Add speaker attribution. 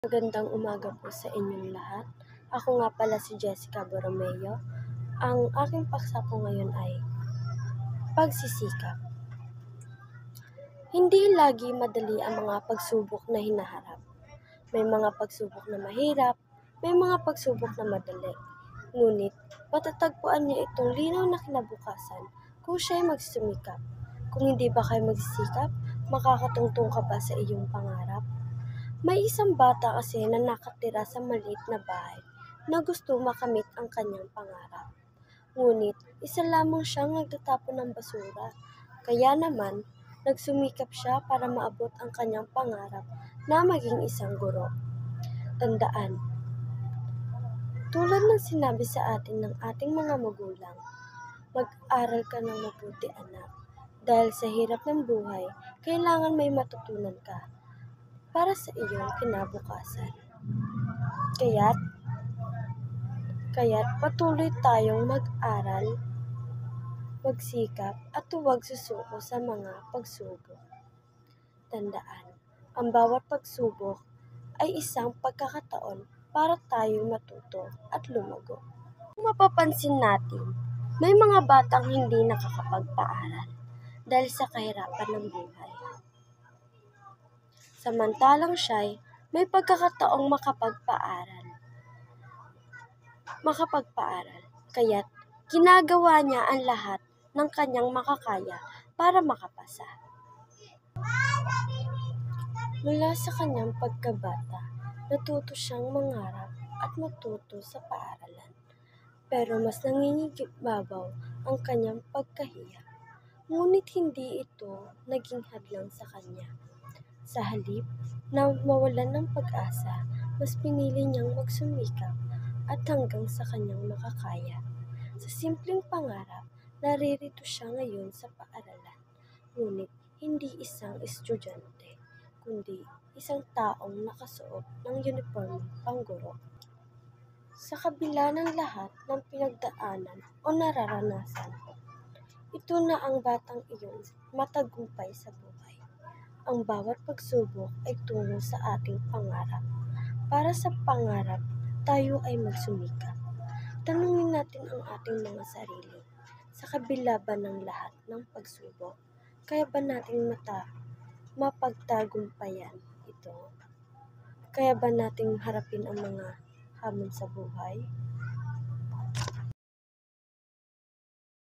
Speaker 1: Magandang umaga po sa inyong lahat. Ako nga pala si Jessica Borromeo. Ang aking paksa po ngayon ay pagsisikap. Hindi lagi madali ang mga pagsubok na hinaharap. May mga pagsubok na mahirap, may mga pagsubok na madali. Ngunit matatagpuan niyo itong linaw na kinabukasan kung siya'y magsumikap. Kung hindi ba kayo magsisikap, makakatungtong ka ba sa iyong pangarap? May isang bata kasi na nakatira sa maliit na bahay na gusto makamit ang kanyang pangarap. Ngunit isa lamang siyang nagtatapon ng basura. Kaya naman, nagsumikap siya para maabot ang kanyang pangarap na maging isang guro. Tandaan, tulad ng sinabi sa atin ng ating mga magulang, mag-aral ka ng mabuti anak. Dahil sa hirap ng buhay, kailangan may matutunan ka para sa iyong kinabukasan. Kaya't patuloy tayong mag-aral, magsikap at huwag susuko sa mga pagsubok. Tandaan, ang bawat pagsubok ay isang pagkakataon para tayong matuto at lumago. Kung mapapansin natin, may mga batang hindi nakakapagpaaral dahil sa kahirapan ng buhay. Samantalang siya'y may pagkakataong makapagpaaral. Kaya't ginagawa niya ang lahat ng kanyang makakaya para makapasa. Mula sa kanyang pagkabata, natuto siyang mangarap at matuto sa paaralan. Pero mas nangingibabaw ang kanyang pagkahiya. Ngunit hindi ito naging hadlang sa kanya. Sa halip na mawalan ng pag-asa, mas pinili niyang magsumikap at hanggang sa kanyang makakaya. Sa simpleng pangarap, naririto siya ngayon sa paaralan. Ngunit hindi isang estudyante, kundi isang taong nakasuot ng uniforme pangguro. Sa kabila ng lahat ng pinagdaanan o nararanasan, ito na ang batang iyon matagumpay sa buhay. Ang bawat pagsubok ay tungo sa ating pangarap. Para sa pangarap, tayo ay magsumikap. Tanungin natin ang ating mga sarili. Sa kabila ba ng lahat ng pagsubok, kaya ba nating mapagtagumpayan ito? Kaya ba nating harapin ang mga hamon sa buhay?